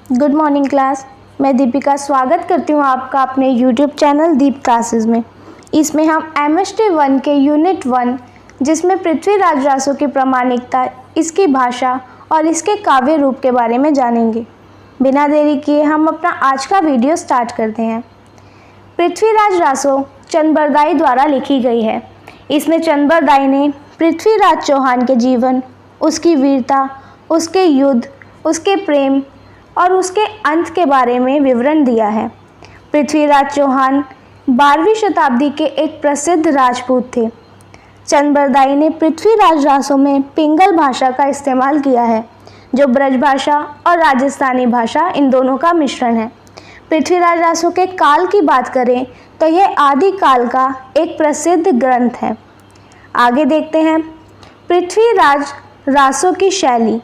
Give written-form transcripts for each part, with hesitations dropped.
Good morning class. मैं दीपिका स्वागत करती हूँ आपका अपने यूट्यूब चैनल दीप क्लासेस में। इसमें हम MST 1 के यूनिट 1 जिसमें पृथ्वीराज रासो की प्रामाणिकता, इसकी भाषा और इसके काव्य रूप के बारे में जानेंगे। बिना देरी किए हम अपना आज का वीडियो स्टार्ट करते हैं। पृथ्वीराज रासो चंद द्वारा लिखी गई है। इसमें चंद ने पृथ्वीराज चौहान के जीवन, उसकी वीरता, उसके युद्ध, उसके प्रेम और उसके अंत के बारे में विवरण दिया है। पृथ्वीराज चौहान 12वीं शताब्दी के एक प्रसिद्ध राजपूत थे। चंद ने पृथ्वीराज रासो में पिंगल भाषा का इस्तेमाल किया है, जो ब्रज भाषा और राजस्थानी भाषा इन दोनों का मिश्रण है। पृथ्वीराज रासो के काल की बात करें तो यह आदि काल का एक प्रसिद्ध ग्रंथ है। आगे देखते हैं पृथ्वीराज रासो की शैली।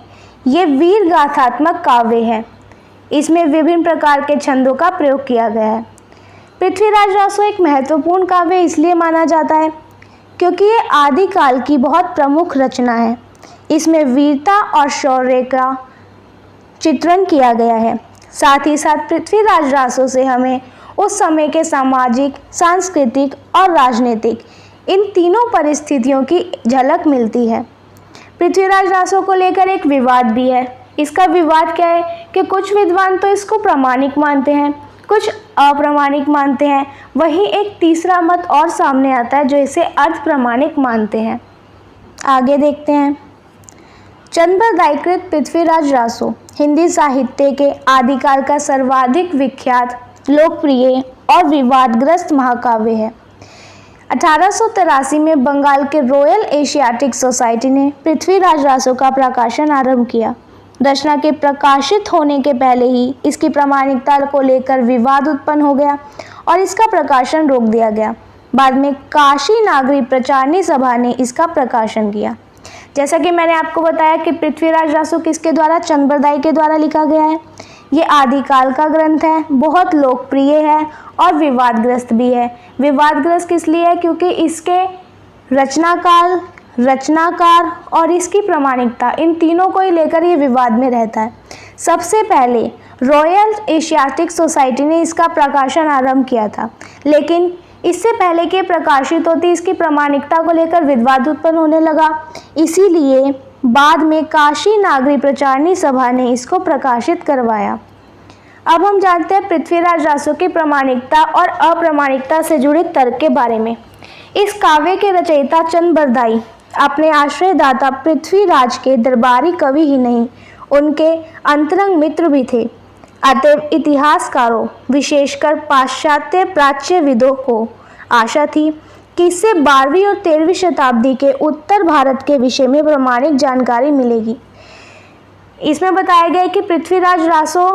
ये वीर गाथात्मक काव्य है। इसमें विभिन्न प्रकार के छंदों का प्रयोग किया गया है। पृथ्वीराज रासो एक महत्वपूर्ण काव्य इसलिए माना जाता है क्योंकि ये आदि काल की बहुत प्रमुख रचना है। इसमें वीरता और शौर्य का चित्रण किया गया है। साथ ही साथ पृथ्वीराज रासो से हमें उस समय के सामाजिक, सांस्कृतिक और राजनीतिक इन तीनों परिस्थितियों की झलक मिलती है। पृथ्वीराज रासो को लेकर एक विवाद भी है। इसका विवाद क्या है कि कुछ विद्वान तो इसको प्रामाणिक मानते हैं, कुछ अप्रामाणिक मानते हैं। वहीं एक तीसरा मत और सामने आता है जो इसे अर्ध प्रामाणिक मानते हैं। आगे देखते हैं चंद पृथ्वीराज रासो हिंदी साहित्य के आदिकाल का सर्वाधिक विख्यात, लोकप्रिय और विवादग्रस्त महाकाव्य है। 1883 में बंगाल के रॉयल एशियाटिक सोसाइटी ने पृथ्वीराज रासो का प्रकाशन आरंभ किया। रचना के प्रकाशित होने के पहले ही इसकी प्रामाणिकता को लेकर विवाद उत्पन्न हो गया और इसका प्रकाशन रोक दिया गया। बाद में काशी नागरी प्रचारणी सभा ने इसका प्रकाशन किया। जैसा कि मैंने आपको बताया कि पृथ्वीराज रासो किसके द्वारा, चंद के द्वारा लिखा गया है। ये आदिकाल का ग्रंथ है, बहुत लोकप्रिय है और विवादग्रस्त भी है। विवादग्रस्त इसलिए है क्योंकि इसके रचनाकाल, रचनाकार और इसकी प्रामाणिकता, इन तीनों को ही लेकर ये विवाद में रहता है। सबसे पहले रॉयल एशियाटिक सोसाइटी ने इसका प्रकाशन आरंभ किया था, लेकिन इससे पहले कि प्रकाशित होती इसकी प्रामाणिकता को लेकर विवाद उत्पन्न होने लगा। इसीलिए बाद में काशी नागरी प्रचारणी सभा ने इसको प्रकाशित करवाया। अब हम जानते हैं पृथ्वीराज रासो की प्रामाणिकता और अप्रामाणिकता से जुड़े तर्क के बारे में। इस काव्य के रचयिता चंद अपने आश्रयदाता पृथ्वीराज के दरबारी कवि ही नहीं, उनके अंतरंग मित्र भी थे। अतएव इतिहासकारों, विशेषकर पाश्चात्य प्राच्यविदों को आशा थी कि इससे 12वीं और 13वीं शताब्दी के उत्तर भारत के विषय में प्रामाणिक जानकारी मिलेगी। इसमें बताया गया है कि पृथ्वीराज रासो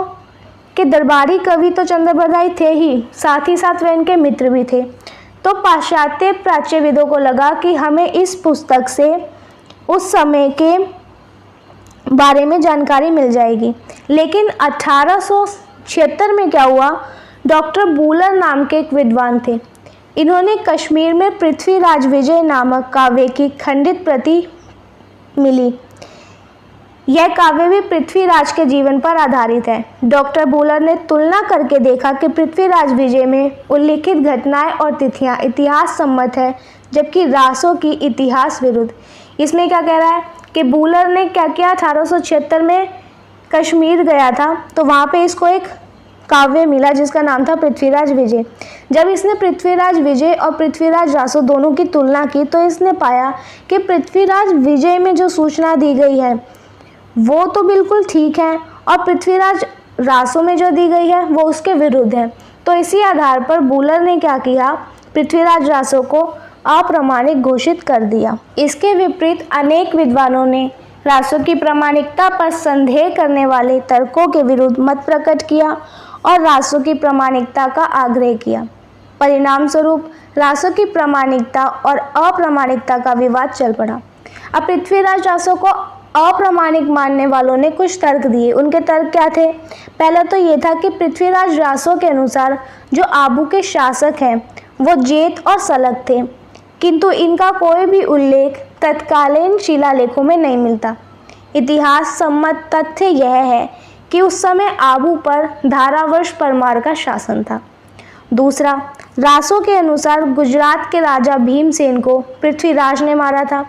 के दरबारी कवि तो चंद थे ही, साथ ही साथ वे इनके मित्र भी थे। तो पाश्चात्य प्राच्यविदों को लगा कि हमें इस पुस्तक से उस समय के बारे में जानकारी मिल जाएगी। लेकिन 1876 में क्या हुआ, डॉक्टर बूलर नाम के एक विद्वान थे। इन्होंने कश्मीर में पृथ्वीराज विजय नामक काव्य की खंडित प्रति मिली। यह काव्य भी पृथ्वीराज के जीवन पर आधारित है। डॉक्टर बूलर ने तुलना करके देखा कि पृथ्वीराज विजय में उल्लिखित घटनाएं और तिथियां इतिहास सम्मत है, जबकि रासो की इतिहास विरुद्ध। इसमें क्या कह रहा है कि बूलर ने क्या किया, 1876 में कश्मीर गया था तो वहाँ पे इसको एक काव्य मिला जिसका नाम था पृथ्वीराज विजय। जब इसने पृथ्वीराज विजय और पृथ्वीराज रासो दोनों की तुलना की तो इसने पाया कि पृथ्वीराज विजय में जो सूचना दी गई है वो तो बिल्कुल ठीक है और पृथ्वीराज रासो में जो दी गई है वो उसके विरुद्ध है। तो इसी आधार पर बूलर ने क्या किया, पृथ्वीराज रासो को अप्रामाणिक घोषित कर दिया। इसके विपरीत अनेक विद्वानों ने रासो की प्रामाणिकता पर संदेह करने वाले तर्कों के विरुद्ध मत प्रकट किया और रासो की प्रामाणिकता का आग्रह किया। परिणाम स्वरूप रासो की प्रामाणिकता और अप्रामाणिकता का विवाद चल पड़ा। अब पृथ्वीराज रासो को अप्रामाणिक मानने वालों ने कुछ तर्क दिए। उनके तर्क क्या थे? पहला तो ये था कि पृथ्वीराज रासो के अनुसार जो आबू के शासक हैं वो जेत और सलग थे, किंतु इनका कोई भी उल्लेख तत्कालीन शिलालेखों में नहीं मिलता। इतिहास सम्मत तथ्य यह है कि उस समय आबू पर धारावर्ष परमार का शासन था। दूसरा, रासों के अनुसार गुजरात के राजा भीमसेन को पृथ्वीराज ने मारा था,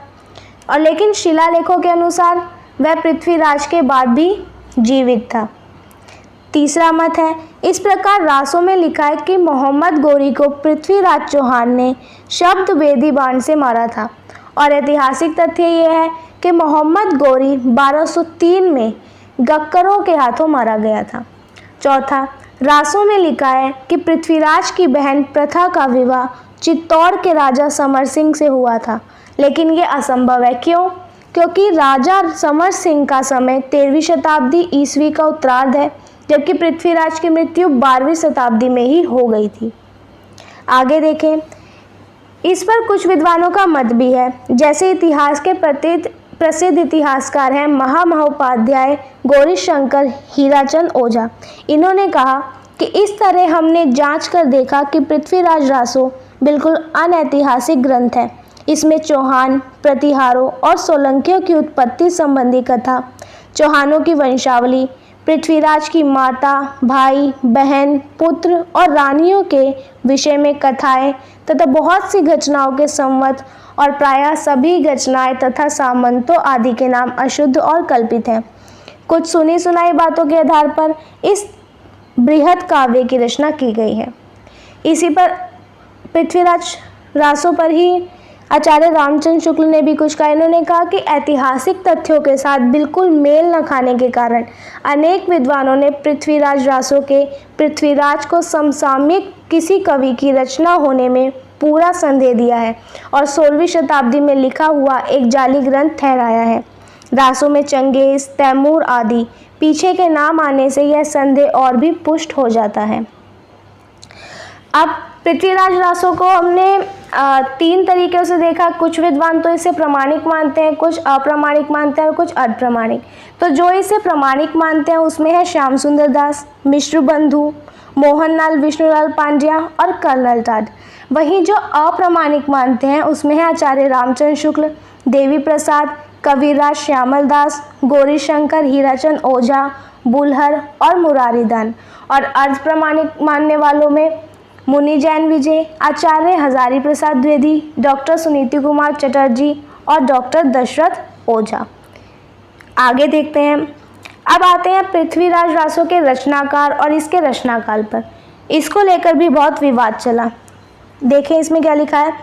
और लेकिन शिलालेखों के अनुसार वह पृथ्वीराज के बाद भी जीवित था। तीसरा मत है, इस प्रकार रासों में लिखा है कि मोहम्मद गोरी को पृथ्वीराज चौहान ने शब्द वेदी बाण से मारा था, और ऐतिहासिक तथ्य यह है कि मोहम्मद गोरी 1203 में गक्करों के हाथों मारा गया था। चौथा, रासों में लिखा है कि पृथ्वीराज की बहन प्रथा का विवाह चित्तौड़ के राजा समर सिंह से हुआ था, लेकिन ये असंभव है। क्यों? क्योंकि राजा समर सिंह का समय 13वीं शताब्दी ईस्वी का उत्तरार्ध है, जबकि पृथ्वीराज की मृत्यु 12वीं शताब्दी में ही हो गई थी। आगे देखें, इस पर कुछ विद्वानों का मत भी है, जैसे इतिहास के प्रसिद्ध इतिहासकार हैं महामहोपाध्याय गौरीशंकर हीराचंद ओझा। इन्होंने कहा कि इस तरह हमने जांच कर देखा कि पृथ्वीराज रासो बिल्कुल अनैतिहासिक ग्रंथ है। इसमें चौहान, प्रतिहारों और सोलंकियों की उत्पत्ति संबंधी कथा, चौहानों की वंशावली, पृथ्वीराज की माता, भाई, बहन, पुत्र और रानियों के विषय में कथाएं तथा बहुत सी घटनाओं के संवत और प्रायः सभी घटनाएं तथा सामंतों आदि के नाम अशुद्ध और कल्पित हैं। कुछ सुनी सुनाई बातों के आधार पर इस बृहद काव्य की रचना की गई है। इसी पर पृथ्वीराज रासों पर ही आचार्य रामचंद्र शुक्ल ने भी कुछ कहा। इन्होंने कहा कि ऐतिहासिक तथ्यों के साथ बिल्कुल मेल न खाने के कारण अनेक विद्वानों ने पृथ्वीराज रासों के पृथ्वीराज को समसामयिक किसी कवि की रचना होने में पूरा संदेह दिया है और 16वीं शताब्दी में लिखा हुआ एक जाली ग्रंथ ठहराया है। रासों में चंगेज, तैमूर आदि पीछे के नाम आने से यह संदेह और भी पुष्ट हो जाता है। अब पृथ्वीराज रासों को हमने 3 तरीक़ों से देखा। कुछ विद्वान तो इसे प्रमाणिक मानते हैं, कुछ अप्रामाणिक मानते हैं और कुछ अर्धप्रमाणिक। तो जो इसे प्रमाणिक मानते हैं उसमें है श्याम सुंदर दास, मिश्र बंधु, मोहनलाल विष्णुलाल पांड्या और कर्नल टाड। वहीं जो अप्रामाणिक मानते हैं उसमें है आचार्य रामचंद्र शुक्ल, देवी प्रसाद, कविराज श्यामल दास, गौरीशंकर हीराचंद ओझा, बुलहर और मुरारीदान। और अर्धप्रमाणिक मानने वालों में मुनि जैन विजय, आचार्य हजारी प्रसाद द्विवेदी, डॉक्टर सुनीति कुमार चटर्जी और डॉक्टर दशरथ ओझा। आगे देखते हैं। अब आते हैं पृथ्वीराज रासों के रचनाकार और इसके रचनाकाल पर। इसको लेकर भी बहुत विवाद चला। देखें इसमें क्या लिखा है।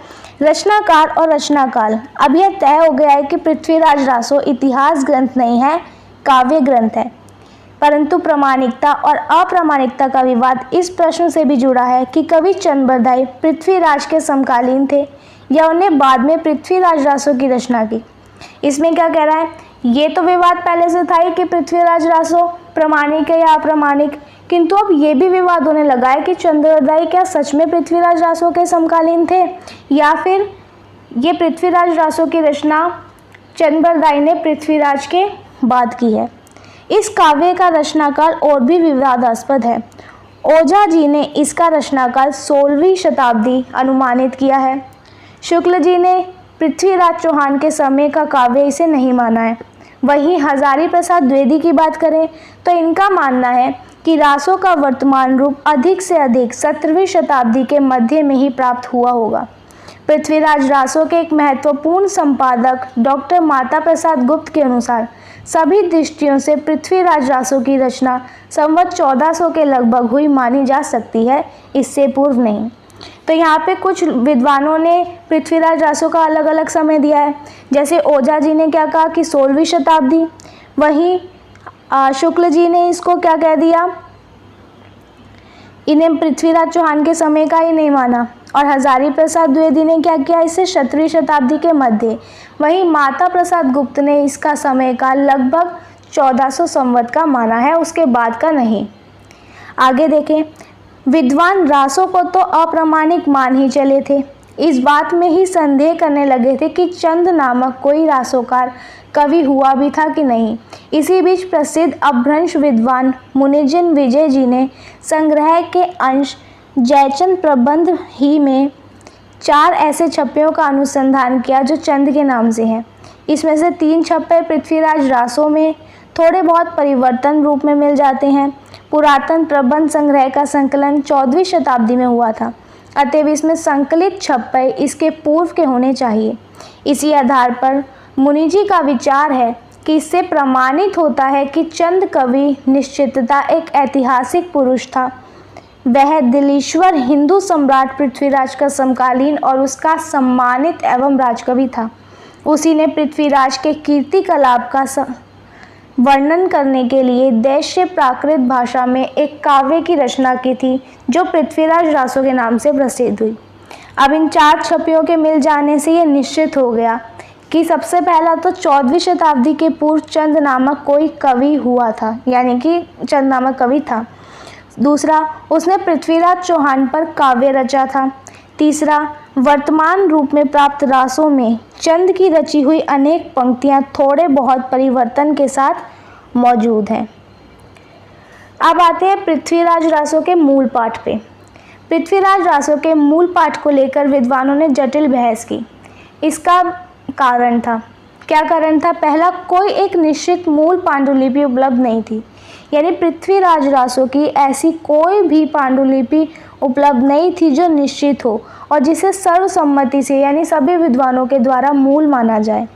रचनाकार और रचनाकाल। अब यह तय हो गया है कि पृथ्वीराज रासो इतिहास ग्रंथ नहीं है, काव्य ग्रंथ है। परंतु प्रामाणिकता और अप्रामाणिकता का विवाद इस प्रश्न से भी जुड़ा है कि कवि चंद्रबरदाई पृथ्वीराज के समकालीन थे या उन्हें बाद में पृथ्वीराज रासो की रचना की। इसमें क्या कह रहा है, ये तो विवाद पहले से था ही कि पृथ्वीराज रासो प्रामाणिक है या अप्रामाणिक, किंतु अब ये भी विवाद होने लगा है कि चंद्रबरदाई क्या सच में पृथ्वीराज रासो के समकालीन थे या फिर ये पृथ्वीराज रासो की रचना चंद्रबरदाई ने पृथ्वीराज के बाद की है। इस काव्य का रचनाकाल और भी विवादास्पद है। ओझा जी ने इसका रचनाकाल 16वीं शताब्दी अनुमानित किया है। शुक्ल जी ने पृथ्वीराज चौहान के समय का काव्य इसे नहीं माना है। वहीं हजारी प्रसाद द्विवेदी की बात करें तो इनका मानना है कि रासों का वर्तमान रूप अधिक से अधिक 17वीं शताब्दी के मध्य में ही प्राप्त हुआ होगा। पृथ्वीराज रासों के एक महत्वपूर्ण संपादक डॉक्टर माता प्रसाद गुप्त के अनुसार सभी दृष्टियों से पृथ्वीराज रासों की रचना संवत 1400 के लगभग हुई मानी जा सकती है, इससे पूर्व नहीं। तो यहाँ पे कुछ विद्वानों ने पृथ्वीराज रासों का अलग अलग समय दिया है। जैसे ओझा जी ने क्या कहा कि 16वीं शताब्दी, वहीं शुक्ल जी ने इसको क्या कह दिया, इन्हें पृथ्वीराज चौहान के समय का ही नहीं माना। और हजारी प्रसाद द्विवेदी ने क्या किया, इसे 17वीं शताब्दी के मध्य। वहीं माता प्रसाद गुप्त ने इसका समय का लगभग 1400 संवत का माना है, उसके बाद का नहीं। आगे देखें। विद्वान रासों को तो अप्रामाणिक मान ही चले थे। इस बात में ही संदेह करने लगे थे कि चंद नामक कोई रासोकार कवि हुआ भी था कि नहीं। इसी बीच प्रसिद्ध अपभ्रंश विद्वान मुनिजन विजय जी ने संग्रह के अंश जयचंद प्रबंध ही में 4 ऐसे छप्पयों का अनुसंधान किया जो चंद के नाम से हैं। इसमें से 3 छप्पे पृथ्वीराज रासों में, थोड़े बहुत परिवर्तन रूप में मिल जाते हैं। पुरातन प्रबंध संग्रह का संकलन 14वीं शताब्दी में हुआ था, अतएव इसमें संकलित छप्पय इसके पूर्व के होने चाहिए। इसी आधार पर मुनि जी का विचार है कि इससे प्रमाणित होता है कि चंद कवि निश्चितता एक ऐतिहासिक पुरुष था। वह दिलीश्वर हिंदू सम्राट पृथ्वीराज का समकालीन और उसका सम्मानित एवं राजकवि था। उसी ने पृथ्वीराज के कीर्ति कलाप का वर्णन करने के लिए दैश्य प्राकृत भाषा में एक काव्य की रचना की थी, जो पृथ्वीराज रासो के नाम से प्रसिद्ध हुई। अब इन 4 छवियों के मिल जाने से ये निश्चित हो गया कि सबसे पहला तो 14वीं शताब्दी के पूर्व चंद नामक कोई कवि हुआ था, यानी कि चंद नामक कवि था। दूसरा, उसने पृथ्वीराज चौहान पर काव्य रचा था। तीसरा, वर्तमान रूप में प्राप्त रासों में चंद की रची हुई अनेक पंक्तियां थोड़े बहुत परिवर्तन के साथ मौजूद हैं। अब आते हैं पृथ्वीराज रासों के मूल पाठ पे। पृथ्वीराज रासों के मूल पाठ को लेकर विद्वानों ने जटिल बहस की। इसका कारण था, क्या कारण था? पहला, कोई एक निश्चित मूल पांडुलिपि उपलब्ध नहीं थी, यानी पृथ्वीराज रासों की ऐसी कोई भी पांडुलिपि उपलब्ध नहीं थी जो निश्चित हो और जिसे सर्वसम्मति से यानी सभी विद्वानों के द्वारा मूल माना जाए।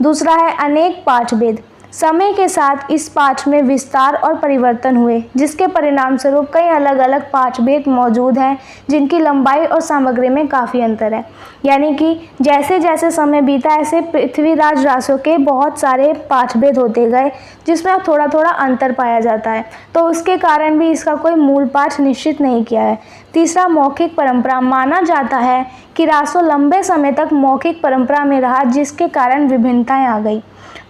दूसरा है अनेक पाठभेद। समय के साथ इस पाठ में विस्तार और परिवर्तन हुए, जिसके परिणाम स्वरूप कई अलग अलग पाठभेद मौजूद हैं, जिनकी लंबाई और सामग्री में काफ़ी अंतर है। यानी कि जैसे जैसे समय बीता ऐसे पृथ्वीराज रासों के बहुत सारे पाठभेद होते गए, जिसमें थोड़ा थोड़ा अंतर पाया जाता है, तो उसके कारण भी इसका कोई मूल पाठ निश्चित नहीं किया है। तीसरा, मौखिक परंपरा। माना जाता है कि रासो लंबे समय तक मौखिक परंपरा में रहा, जिसके कारण विभिन्नताएं आ गई।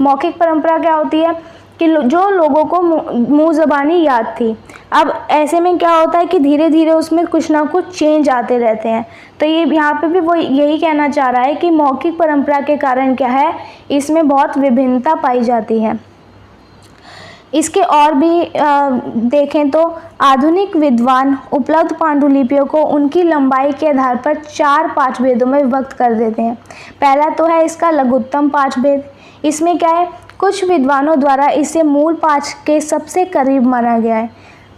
मौखिक परंपरा क्या होती है कि जो लोगों को मुँह ज़बानी याद थी, अब ऐसे में क्या होता है कि धीरे धीरे उसमें कुछ ना कुछ चेंज आते रहते हैं। तो ये यहाँ पे भी वो यही कहना चाह रहा है कि मौखिक परंपरा के कारण क्या है, इसमें बहुत विभिन्नता पाई जाती है। इसके और भी देखें तो आधुनिक विद्वान उपलब्ध पांडुलिपियों को उनकी लंबाई के आधार पर 4 पाठभेदों में विभक्त कर देते हैं। पहला तो है इसका लघुत्तम पाठभेद। इसमें क्या है, कुछ विद्वानों द्वारा इसे मूल पाठ के सबसे करीब माना गया है।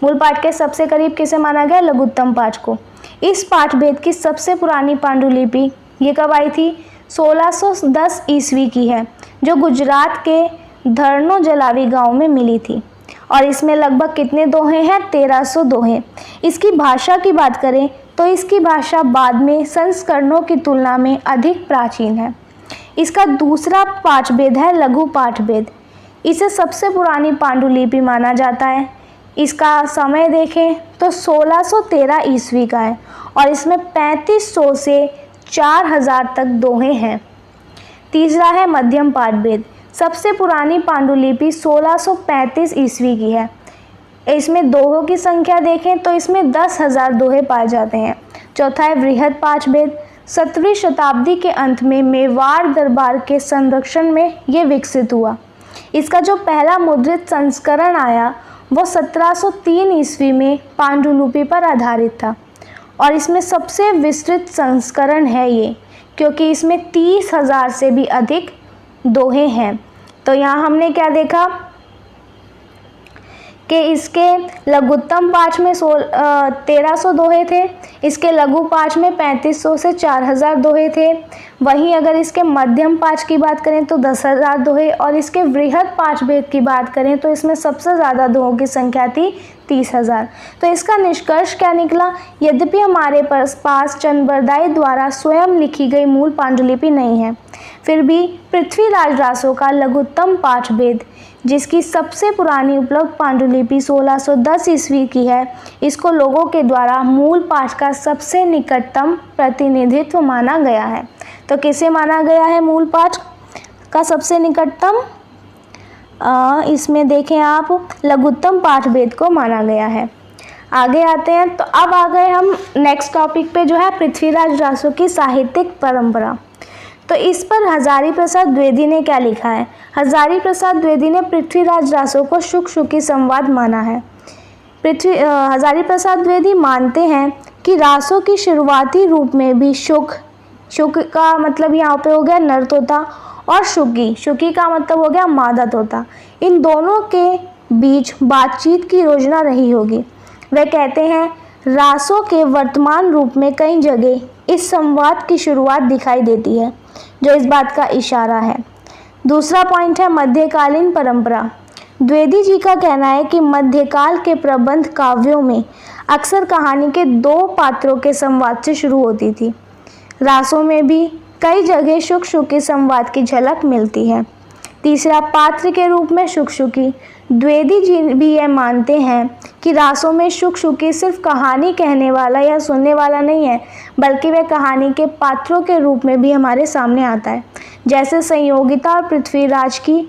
मूल पाठ के सबसे करीब किसे माना गया? लघुत्तम पाठ को। इस पाठभेद की सबसे पुरानी पांडुलिपि ये कब आई थी? 1610 ईस्वी की है, जो गुजरात के धरनो जलावी गांव में मिली थी। और इसमें लगभग कितने दोहे हैं? 1300 दोहे। इसकी भाषा की बात करें तो इसकी भाषा बाद में संस्करणों की तुलना में अधिक प्राचीन है। इसका दूसरा पाठभेद है लघु पाठभेद। इसे सबसे पुरानी पांडुलिपि माना जाता है। इसका समय देखें तो 1613 ईस्वी का है और इसमें 3500 से 4000 तक दोहे हैं। तीसरा है मध्यम पाठभेद। सबसे पुरानी पांडुलिपि 1635 ईस्वी की है। इसमें दोहों की संख्या देखें तो इसमें 10,000 दोहे पाए जाते हैं। चौथा है वृहद पाठभेद। 17वीं शताब्दी के अंत में मेवाड़ दरबार के संरक्षण में ये विकसित हुआ। इसका जो पहला मुद्रित संस्करण आया वो 1703 ईस्वी में पांडुलिपि पर आधारित था और इसमें सबसे विस्तृत संस्करण है ये, क्योंकि इसमें 30,000 से भी अधिक दोहे हैं। तो यहाँ हमने क्या देखा कि इसके लघुत्तम पाठ में 1300 दोहे थे, इसके लघु पाठ में 3500 से 4000 दोहे थे। वहीं अगर इसके मध्यम पाठ की बात करें तो 10,000 दोहे और इसके वृहद पाठभेद की बात करें तो इसमें सबसे ज़्यादा दोहों की संख्या थी 30,000। तो इसका निष्कर्ष क्या निकला? यद्यपि हमारे पास चंद्रबरदाई द्वारा स्वयं लिखी गई मूल पांडुलिपि नहीं है, फिर भी पृथ्वीराज रासो का लघुत्तम पाठभेद, जिसकी सबसे पुरानी उपलब्ध पांडुलिपि 1610 ईस्वी की है, इसको लोगों के द्वारा मूल पाठ का सबसे निकटतम प्रतिनिधित्व माना गया है। तो किसे माना गया है मूल पाठ का सबसे निकटतम? इसमें देखें आप, लघुत्तम पाठभेद को माना गया है। आगे आते हैं, तो अब आ गए हम नेक्स्ट टॉपिक पे, जो है पृथ्वीराज रासो की साहित्यिक परंपरा। तो इस पर हजारी प्रसाद द्विवेदी ने क्या लिखा है? हजारी प्रसाद द्विवेदी ने पृथ्वीराज रासो को शुक शुकी संवाद माना है। हजारी प्रसाद द्विवेदी मानते हैं कि रासो की शुरुआती रूप में भी शुक का मतलब यहाँ पे हो गया नर तोता, और शुकी, शुकी का मतलब हो गया मादा तोता, इन दोनों के बीच बातचीत की योजना रही होगी। वे कहते हैं रासों के वर्तमान रूप में कई जगह इस संवाद की शुरुआत दिखाई देती है, जो इस बात का इशारा है। दूसरा पॉइंट है मध्यकालीन परंपरा। द्विवेदी जी का कहना है कि मध्यकाल के प्रबंध काव्यों में अक्सर कहानी के दो पात्रों के संवाद से शुरू होती थी। रासों में भी कई जगह शुक शुकी संवाद की झलक मिलती है। तीसरा, पात्र के रूप में शुक शुकी। द्विवेदी जी भी यह मानते हैं कि रासों में शुक शुकी सिर्फ कहानी कहने वाला या सुनने वाला नहीं है, बल्कि वह कहानी के पात्रों के रूप में भी हमारे सामने आता है। जैसे संयोगिता और पृथ्वीराज की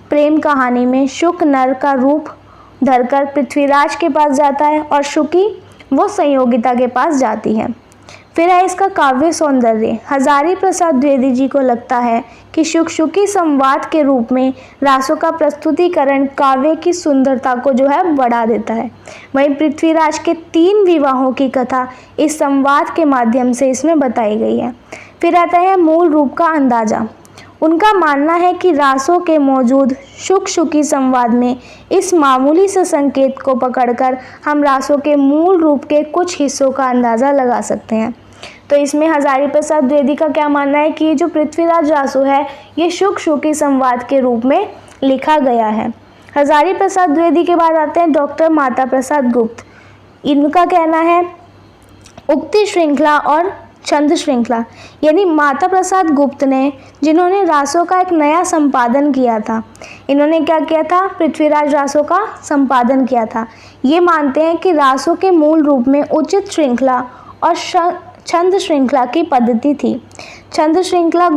प्रेम कहानी में शुक नर का रूप धरकर पृथ्वीराज के पास जाता है और शुकी वो संयोगिता के पास जाती है। फिर है इसका काव्य सौंदर्य। हजारी प्रसाद द्विवेदी जी को लगता है कि शुक शुकी संवाद के रूप में रासों का प्रस्तुतिकरण काव्य की सुंदरता को जो है बढ़ा देता है। वहीं पृथ्वीराज के 3 विवाहों की कथा इस संवाद के माध्यम से इसमें बताई गई है। फिर आता है मूल रूप का अंदाजा। उनका मानना है कि रासों के मौजूद शुक शुकी संवाद में इस मामूली से संकेत को पकड़कर हम रासों के मूल रूप के कुछ हिस्सों का अंदाज़ा लगा सकते हैं। तो इसमें हजारी प्रसाद द्विवेदी का क्या मानना है कि जो पृथ्वीराज रासो है ये शुक शुकी संवाद के रूप में लिखा गया है। हजारी प्रसाद द्विवेदी के बाद आते हैं डॉक्टर माता प्रसाद गुप्त। इनका कहना है उक्ति श्रृंखला और छंद श्रृंखला, यानी माता प्रसाद गुप्त ने जिन्होंने रासों का एक नया संपादन किया था, इन्होंने क्या किया था, पृथ्वीराज रासों का संपादन किया था। ये मानते हैं कि रासों के मूल रूप में उचित श्रृंखला और छंद श्रृंखला की पद्धति थी। छंद श्रृंखला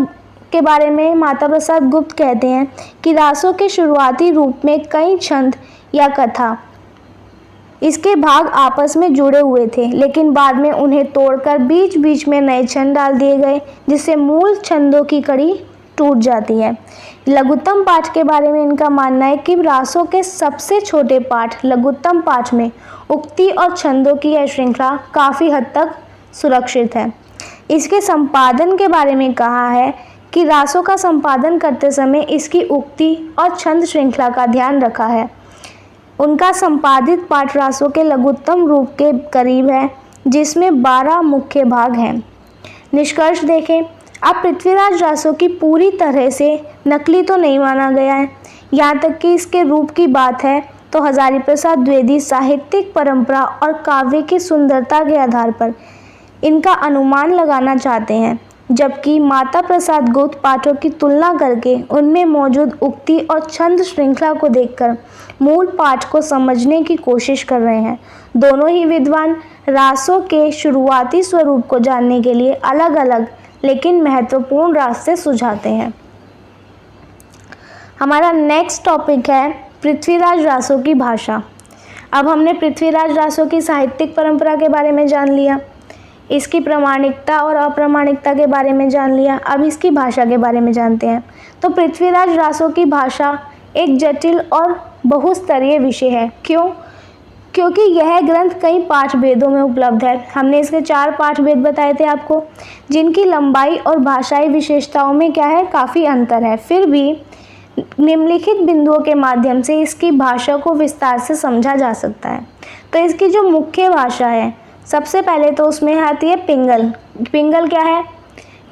के बारे में माता प्रसाद गुप्त कहते हैं कि रासों के शुरुआती रूप में कई छंद या कथा इसके भाग आपस में जुड़े हुए थे, लेकिन बाद में उन्हें तोड़कर बीच बीच में नए छंद डाल दिए गए, जिससे मूल छंदों की कड़ी टूट जाती है। लघुत्तम पाठ के बारे में इनका मानना है कि रासों के सबसे छोटे पाठ लघुत्तम पाठ में उक्ति और छंदों की यह श्रृंखला काफ़ी हद तक सुरक्षित है। इसके संपादन के बारे में कहा है कि रासों का संपादन करते समय इसकी उक्ति और छंद श्रृंखला का ध्यान रखा है। उनका संपादित पाठ रासों के लघुत्तम रूप के करीब है, जिसमें 12 मुख्य भाग हैं। निष्कर्ष देखें, अब पृथ्वीराज रासों की पूरी तरह से नकली तो नहीं माना गया है। यहाँ तक कि इसके रूप की बात है तो हजारी प्रसाद द्विवेदी साहित्यिक परंपरा और काव्य की सुंदरता के आधार पर इनका अनुमान लगाना चाहते हैं, जबकि माता प्रसाद गुप्त पाठों की तुलना करके उनमें मौजूद उक्ति और छंद श्रृंखला को देखकर मूल पाठ को समझने की कोशिश कर रहे हैं। दोनों ही विद्वान रासों के शुरुआती स्वरूप को जानने के लिए अलग अलग लेकिन महत्वपूर्ण रास्ते सुझाते हैं। हमारा नेक्स्ट टॉपिक है पृथ्वीराज रासों की भाषा। अब हमने पृथ्वीराज रासों की साहित्यिक परंपरा के बारे में जान लिया, इसकी प्रामाणिकता और अप्रामाणिकता के बारे में जान लिया। अब इसकी भाषा के बारे में जानते हैं। तो पृथ्वीराज रासों की भाषा एक जटिल और बहुस्तरीय विषय है। क्यों? क्योंकि यह ग्रंथ कई पाठ भेदों में उपलब्ध है। हमने इसके 4 पाठ भेद बताए थे आपको, जिनकी लंबाई और भाषाई विशेषताओं में क्या है, काफ़ी अंतर है। फिर भी निम्नलिखित बिंदुओं के माध्यम से इसकी भाषा को विस्तार से समझा जा सकता है। तो इसकी जो मुख्य भाषा है, सबसे पहले तो उसमें आती है पिंगल। पिंगल क्या है,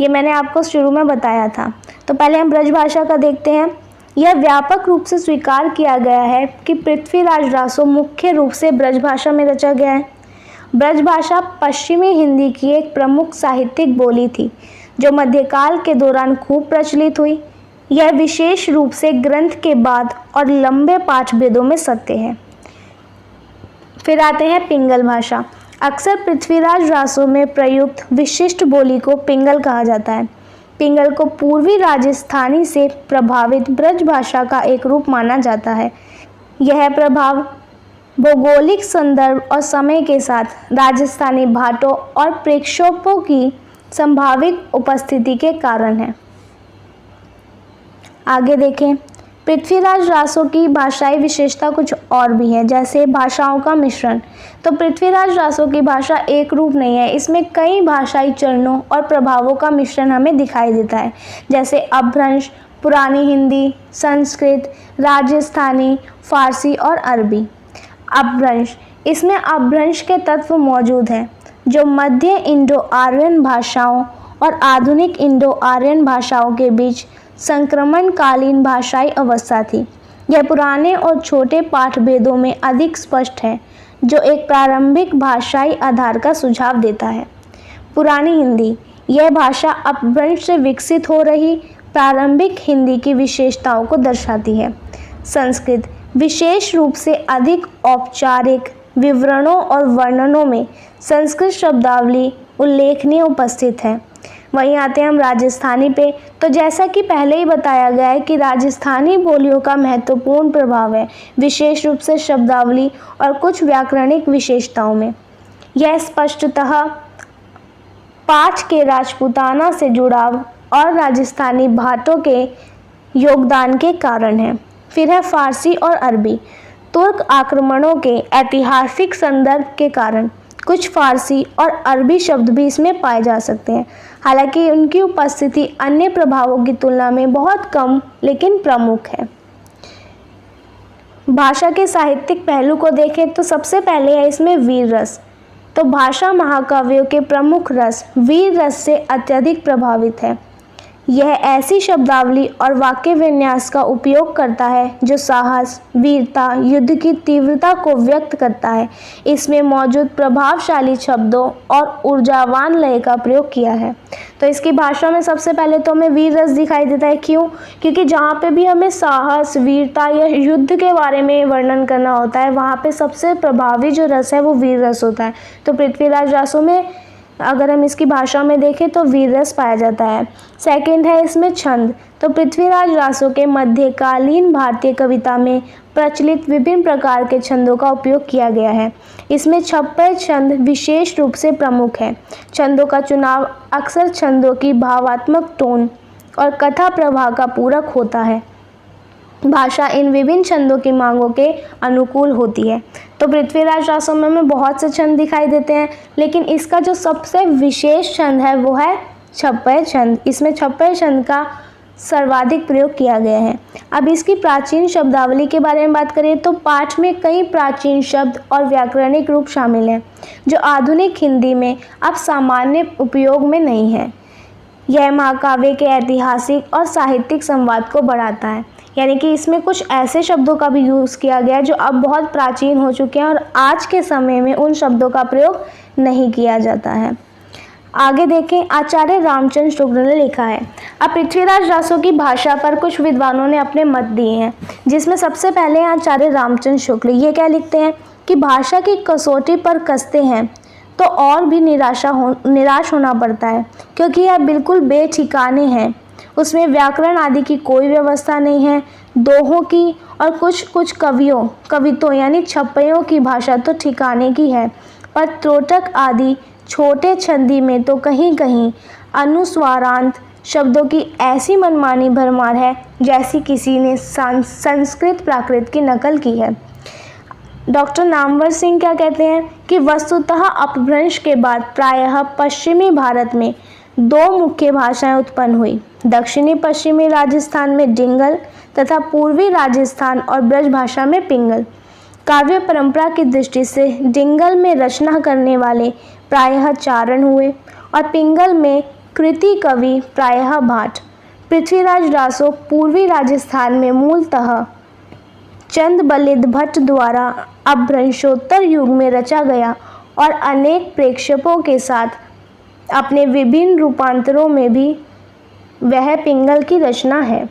ये मैंने आपको शुरू में बताया था। तो पहले हम ब्रज भाषा का देखते हैं। यह व्यापक रूप से स्वीकार किया गया है कि पृथ्वीराज रासो मुख्य रूप से ब्रज भाषा में रचा गया है। ब्रज भाषा पश्चिमी हिंदी की एक प्रमुख साहित्यिक बोली थी, जो मध्यकाल के दौरान खूब प्रचलित हुई। यह विशेष रूप से ग्रंथ के बाद और लंबे पाठ भेदों में सत्य है। फिर आते हैं पिंगल भाषा। अक्सर पृथ्वीराज रासों में प्रयुक्त विशिष्ट बोली को पिंगल कहा जाता है। पिंगल को पूर्वी राजस्थानी से प्रभावित ब्रज भाषा का एक रूप माना जाता है। यह प्रभाव भौगोलिक संदर्भ और समय के साथ राजस्थानी भाटों और प्रेक्षोपों की संभावित उपस्थिति के कारण है। आगे देखें, पृथ्वीराज रासो की भाषाई विशेषता कुछ और भी है, जैसे भाषाओं का मिश्रण। तो पृथ्वीराज रासो की भाषा एक रूप नहीं है, इसमें कई भाषाई चरणों और प्रभावों का मिश्रण हमें दिखाई देता है, जैसे अपभ्रंश, पुरानी हिंदी, संस्कृत, राजस्थानी, फारसी और अरबी। अपभ्रंश, इसमें अपभ्रंश के तत्व मौजूद हैं जो मध्य इंडो आर्यन भाषाओं और आधुनिक इंडो आर्यन भाषाओं के बीच संक्रमणकालीन भाषाई अवस्था थी। यह पुराने और छोटे पाठ भेदों में अधिक स्पष्ट है, जो एक प्रारंभिक भाषाई आधार का सुझाव देता है। पुरानी हिंदी, यह भाषा अपभ्रंश से विकसित हो रही प्रारंभिक हिंदी की विशेषताओं को दर्शाती है। संस्कृत, विशेष रूप से अधिक औपचारिक विवरणों और वर्णनों में संस्कृत शब्दावली उल्लेखनीय उपस्थित है। वहीं आते हैं हम राजस्थानी पे। तो जैसा कि पहले ही बताया गया है कि राजस्थानी बोलियों का महत्वपूर्ण प्रभाव है, विशेष रूप से शब्दावली और कुछ व्याकरणिक विशेषताओं में। यह स्पष्टतः पाठ के राजपूताना से जुड़ाव और राजस्थानी भाटों के योगदान के कारण है। फिर है फारसी और अरबी। तुर्क आक्रमणों के ऐतिहासिक संदर्भ के कारण कुछ फारसी और अरबी शब्द भी इसमें पाए जा सकते हैं, हालांकि उनकी उपस्थिति अन्य प्रभावों की तुलना में बहुत कम लेकिन प्रमुख है। भाषा के साहित्यिक पहलू को देखें तो सबसे पहले है इसमें वीर रस। तो भाषा महाकाव्यों के प्रमुख रस वीर रस से अत्यधिक प्रभावित है। यह ऐसी शब्दावली और वाक्य विन्यास का उपयोग करता है जो साहस, वीरता, युद्ध की तीव्रता को व्यक्त करता है। इसमें मौजूद प्रभावशाली शब्दों और ऊर्जावान लय का प्रयोग किया है। तो इसकी भाषा में सबसे पहले तो हमें वीर रस दिखाई देता है। क्यों? क्योंकि जहाँ पे भी हमें साहस, वीरता या युद्ध के बारे में वर्णन करना होता है, वहाँ पे सबसे प्रभावी जो रस है वो वीर रस होता है। तो पृथ्वीराज रासो में अगर हम इसकी भाषा में देखें तो वीर रस पाया जाता है। सेकंड है इसमें छंद। तो पृथ्वीराज रासो के मध्यकालीन भारतीय कविता में प्रचलित विभिन्न प्रकार के छंदों का उपयोग किया गया है। इसमें छप्पर छंद विशेष रूप से प्रमुख है। छंदों का चुनाव अक्सर छंदों की भावात्मक टोन और कथा प्रवाह का पूरक होता है। भाषा इन विभिन्न छंदों की मांगों के अनुकूल होती है। तो पृथ्वीराज रासो में हमें बहुत से छंद दिखाई देते हैं, लेकिन इसका जो सबसे विशेष छंद है वो है छप्पर छंद। इसमें छप्पर छंद का सर्वाधिक प्रयोग किया गया है। अब इसकी प्राचीन शब्दावली के बारे में बात करें तो पाठ में कई प्राचीन शब्द और व्याकरणिक रूप शामिल हैं जो आधुनिक हिंदी में अब सामान्य उपयोग में नहीं है। यह महाकाव्य के ऐतिहासिक और साहित्यिक संवाद को बढ़ाता है, यानी कि इसमें कुछ ऐसे शब्दों का भी यूज़ किया गया जो अब बहुत प्राचीन हो चुके हैं और आज के समय में उन शब्दों का प्रयोग नहीं किया जाता है। आगे देखें, आचार्य रामचंद्र शुक्ल ने लिखा है। अब पृथ्वीराज रासो की भाषा पर कुछ विद्वानों ने अपने मत दिए हैं, जिसमें सबसे पहले आचार्य रामचंद्र शुक्ल। ये क्या लिखते हैं कि भाषा की कसौटी पर कसते हैं तो और भी निराश होना पड़ता है, क्योंकि यह बिल्कुल बेठिकाने हैं। उसमें व्याकरण आदि की कोई व्यवस्था नहीं है। दोहों की और कुछ कवितों यानी छप्पयों की भाषा तो ठिकाने की है, पर त्रोटक आदि छोटे छंदी में तो कहीं कहीं अनुस्वारांत शब्दों की ऐसी मनमानी भरमार है जैसी किसी ने संस्कृत प्राकृत की नकल की है। डॉक्टर नामवर सिंह क्या कहते हैं कि वस्तुतः अपभ्रंश के बाद प्रायः पश्चिमी भारत में दो मुख्य भाषाएं उत्पन्न हुई। दक्षिणी पश्चिमी राजस्थान में डिंगल तथा पूर्वी राजस्थान और ब्रज भाषा में पिंगल। काव्य परंपरा की दृष्टि से डिंगल में रचना करने वाले प्रायः चारण हुए और पिंगल में कृति कवि प्रायः भाट। पृथ्वीराज रासो पूर्वी राजस्थान में मूलतः चंद बलिद भट्ट द्वारा अपभ्रंशोत्तर युग में रचा गया और अनेक प्रेक्षकों के साथ अपने विभिन्न रूपांतरों में भी वह पिंगल की रचना है।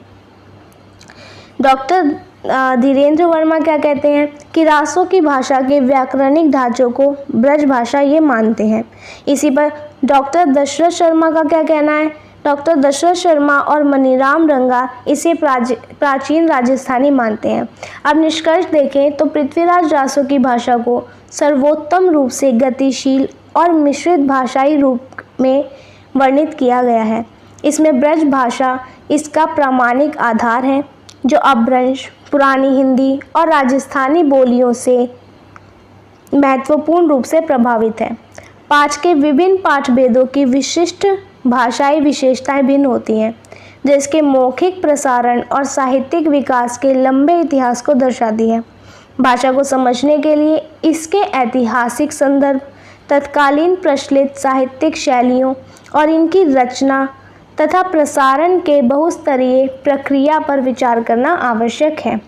डॉक्टर धीरेन्द्र वर्मा क्या कहते हैं कि रासो की भाषा के व्याकरणिक ढांचों को ब्रज भाषा ये मानते हैं। इसी पर डॉक्टर दशरथ शर्मा का क्या कहना है? डॉक्टर दशरथ शर्मा और मनीराम रंगा इसे प्राचीन राजस्थानी मानते हैं। अब निष्कर्ष देखें तो पृथ्वीराज रासो की भाषा को सर्वोत्तम रूप से गतिशील और मिश्रित भाषाई रूप में वर्णित किया गया है। इसमें ब्रज भाषा इसका प्रामाणिक आधार है। जो अपभ्रंश, पुरानी हिंदी और राजस्थानी बोलियों से महत्वपूर्ण रूप से प्रभावित है। पाठ के विभिन्न पाठ भेदों की विशिष्ट भाषाई विशेषताएं भिन्न होती हैं, जो इसके मौखिक प्रसारण और साहित्यिक विकास के लंबे इतिहास को दर्शाती है। भाषा को समझने के लिए इसके ऐतिहासिक संदर्भ, तत्कालीन प्रचलित साहित्यिक शैलियों और इनकी रचना तथा प्रसारण के बहुस्तरीय प्रक्रिया पर विचार करना आवश्यक है।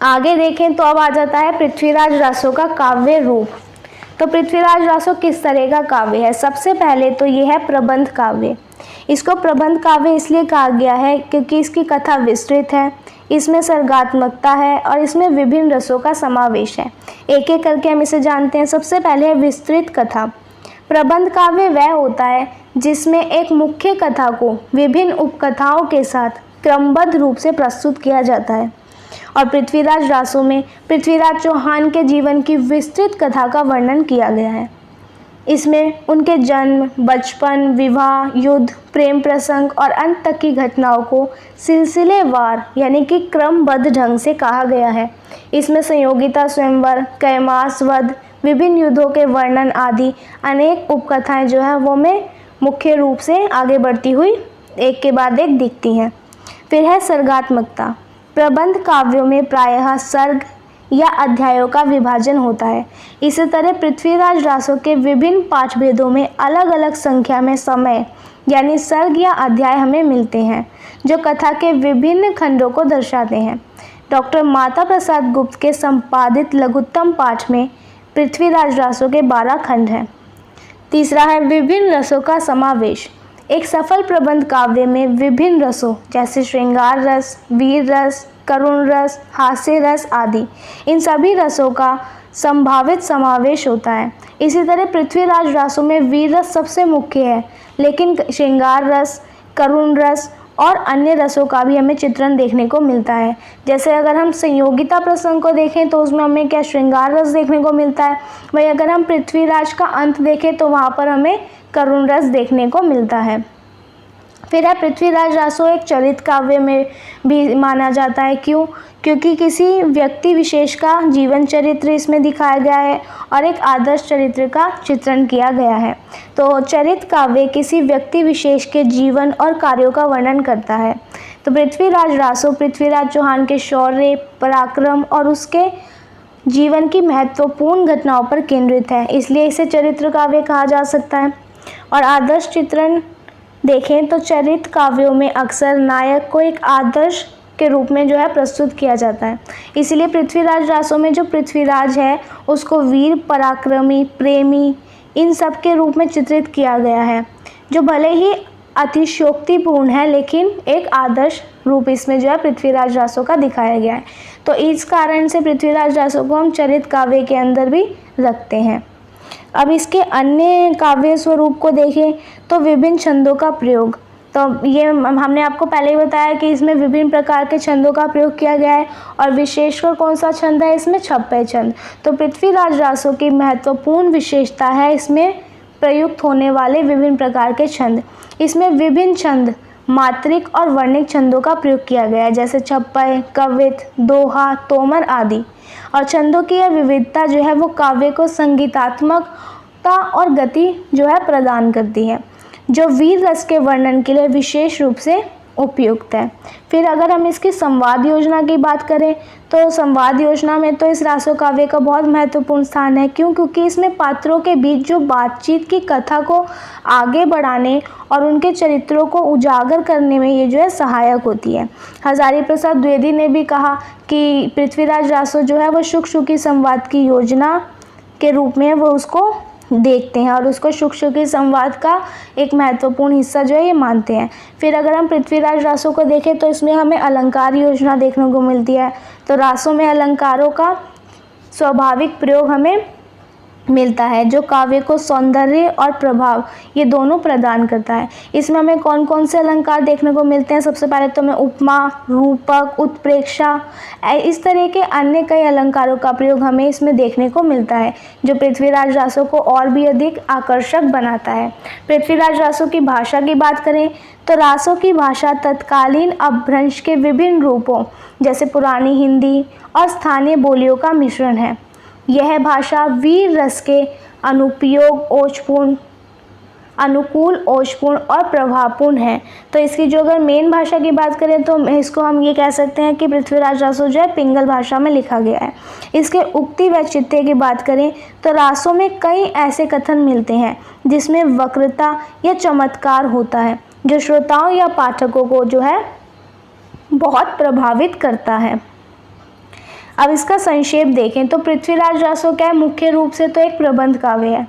आगे देखें तो अब आ जाता है पृथ्वीराज रासो का काव्य रूप। तो पृथ्वीराज रासो किस तरह का काव्य है? सबसे पहले तो ये है प्रबंध काव्य। इसको प्रबंध काव्य इसलिए कहा गया है क्योंकि इसकी कथा विस्तृत है, इसमें सर्गात्मकता है और इसमें विभिन्न रसों का समावेश है। एक एक करके हम इसे जानते हैं। सबसे पहले है विस्तृत कथा। प्रबंध काव्य वह होता है जिसमें एक मुख्य कथा को विभिन्न उपकथाओं के साथ क्रमबद्ध रूप से प्रस्तुत किया जाता है। और पृथ्वीराज रासो में पृथ्वीराज चौहान के जीवन की विस्तृत कथा का वर्णन किया गया है। इसमें उनके जन्म, बचपन, विवाह, युद्ध, प्रेम प्रसंग और अंत तक की घटनाओं को सिलसिलेवार यानी कि क्रमबद्ध ढंग से कहा गया है। इसमें संयोगिता स्वयंवर, कैमास वध, विभिन्न युद्धों के वर्णन आदि अनेक उपकथाएं जो है वो में मुख्य रूप से आगे बढ़ती हुई एक के बाद एक दिखती हैं। फिर है सर्गात्मकता। प्रबंध काव्यों में प्रायः सर्ग या अध्यायों का विभाजन होता है। इसी तरह पृथ्वीराज रासो के विभिन्न पाठ भेदों में अलग अलग संख्या में समय यानी सर्ग या अध्याय हमें मिलते हैं, जो कथा के विभिन्न खंडों को दर्शाते हैं। डॉक्टर माता प्रसाद गुप्त के संपादित लघुत्तम पाठ में पृथ्वीराज रासो के 12 खंड हैं। तीसरा है विभिन्न रसों का समावेश। एक सफल प्रबंध काव्य में विभिन्न रसों जैसे श्रृंगार रस, वीर रस, करुण रस, हास्य रस आदि, इन सभी रसों का संभावित समावेश होता है। इसी तरह पृथ्वीराज रासो में वीर रस सबसे मुख्य है, लेकिन श्रृंगार रस, करुण रस और अन्य रसों का भी हमें चित्रण देखने को मिलता है। जैसे अगर हम संयोगिता प्रसंग को देखें तो उसमें हमें क्या श्रृंगार रस देखने को मिलता है, वहीं अगर हम पृथ्वीराज का अंत देखें तो वहाँ पर हमें करुण रस देखने को मिलता है। फिर है पृथ्वीराज रासो एक चरित काव्य में भी माना जाता है। क्यों? क्योंकि किसी व्यक्ति विशेष का जीवन चरित्र इसमें दिखाया गया है और एक आदर्श चरित्र का चित्रण किया गया है। तो चरित काव्य किसी व्यक्ति विशेष के जीवन और कार्यों का वर्णन करता है। तो पृथ्वीराज रासो पृथ्वीराज चौहान के शौर्य, पराक्रम और उसके जीवन की महत्वपूर्ण घटनाओं पर केंद्रित है, इसलिए इसे चरित्र काव्य कहा जा सकता है। और आदर्श चित्रण देखें तो चरित काव्यों में अक्सर नायक को एक आदर्श के रूप में जो है प्रस्तुत किया जाता है। इसलिए पृथ्वीराज रासो में जो पृथ्वीराज है उसको वीर, पराक्रमी, प्रेमी इन सब के रूप में चित्रित किया गया है, जो भले ही अतिशयोक्तिपूर्ण है लेकिन एक आदर्श रूप इसमें जो है पृथ्वीराज रासो का दिखाया गया है। तो इस कारण से पृथ्वीराज रासो को हम चरित काव्य के अंदर भी रखते हैं। अब इसके अन्य काव्य स्वरूप को देखें तो विभिन्न छंदों का प्रयोग। तो ये हमने आपको पहले ही बताया कि इसमें विभिन्न प्रकार के छंदों का प्रयोग किया गया है और विशेषकर कौन सा छंद है इसमें? छप्पय छंद। तो पृथ्वीराज रासो की महत्वपूर्ण विशेषता है इसमें प्रयुक्त होने वाले विभिन्न प्रकार के छंद। इसमें विभिन्न छंद, मात्रिक और वर्णिक छंदों का प्रयोग किया गया है, जैसे छप्पय, कवित, दोहा, तोमर आदि। और छंदों की यह विविधता जो है वो काव्य को संगीतात्मकता और गति जो है प्रदान करती है, जो वीर रस के वर्णन के लिए विशेष रूप से उपयुक्त है। फिर अगर हम इसकी संवाद योजना की बात करें तो संवाद योजना में तो इस रासो काव्य का बहुत महत्वपूर्ण स्थान है। क्यों? क्योंकि इसमें पात्रों के बीच जो बातचीत की कथा को आगे बढ़ाने और उनके चरित्रों को उजागर करने में ये जो है सहायक होती है। हजारी प्रसाद द्विवेदी ने भी कहा कि पृथ्वीराज रासो जो है वो शुक शुकी संवाद की योजना के रूप में वो उसको देखते हैं और उसको शुक शुकी संवाद का एक महत्वपूर्ण हिस्सा जो है ये मानते हैं। फिर अगर हम पृथ्वीराज रासो को देखें तो इसमें हमें अलंकार योजना देखने को मिलती है। तो रासों में अलंकारों का स्वाभाविक प्रयोग हमें मिलता है, जो काव्य को सौंदर्य और प्रभाव ये दोनों प्रदान करता है। इसमें हमें कौन कौन से अलंकार देखने को मिलते हैं? सबसे पहले तो हमें उपमा, रूपक, उत्प्रेक्षा, इस तरह के अन्य कई अलंकारों का प्रयोग हमें इसमें देखने को मिलता है, जो पृथ्वीराज रासो को और भी अधिक आकर्षक बनाता है। पृथ्वीराज रासो की भाषा की बात करें तो रासों की भाषा तत्कालीन अपभ्रंश के विभिन्न रूपों जैसे पुरानी हिंदी और स्थानीय बोलियों का मिश्रण है। यह भाषा वीर रस के अनुकूल, ओजपूर्ण और प्रभावपूर्ण है। तो इसकी जो अगर मेन भाषा की बात करें तो इसको हम ये कह सकते हैं कि पृथ्वीराज रासो जो है पिंगल भाषा में लिखा गया है। इसके उक्ति वैचित्र्य की बात करें तो रासों में कई ऐसे कथन मिलते हैं जिसमें वक्रता या चमत्कार होता है, जो श्रोताओं या पाठकों को जो है बहुत प्रभावित करता है। अब इसका संक्षेप देखें तो पृथ्वीराज रासो क्या है? मुख्य रूप से तो एक प्रबंध काव्य है,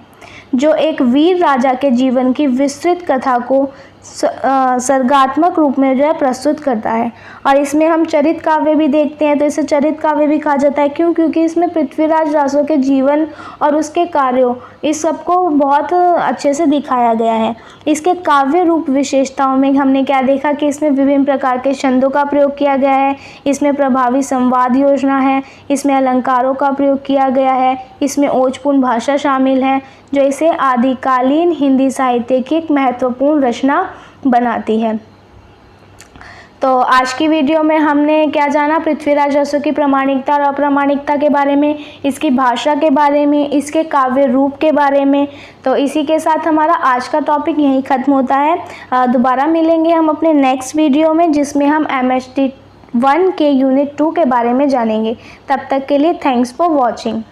जो एक वीर राजा के जीवन की विस्तृत कथा को सर्गात्मक रूप में जो है प्रस्तुत करता है। और इसमें हम चरित काव्य भी देखते हैं, तो इसे चरित काव्य भी कहा जाता है। क्यों? क्योंकि इसमें पृथ्वीराज रासो के जीवन और उसके कार्यों इस सबको बहुत अच्छे से दिखाया गया है। इसके काव्य रूप विशेषताओं में हमने क्या देखा कि इसमें विभिन्न प्रकार के छंदों का प्रयोग किया गया है, इसमें प्रभावी संवाद योजना है, इसमें अलंकारों का प्रयोग किया गया है, इसमें ओजपूर्ण भाषा शामिल है, जो इसे आदिकालीन हिंदी साहित्य की एक महत्वपूर्ण रचना बनाती है। तो आज की वीडियो में हमने क्या जाना? पृथ्वीराज रासो की प्रामाणिकता और अप्रामाणिकता के बारे में, इसकी भाषा के बारे में, इसके काव्य रूप के बारे में। तो इसी के साथ हमारा आज का टॉपिक यहीं ख़त्म होता है। दोबारा मिलेंगे हम अपने नेक्स्ट वीडियो में, जिसमें हम MHT 1 के यूनिट 2 के बारे में जानेंगे। तब तक के लिए थैंक्स फॉर वॉचिंग।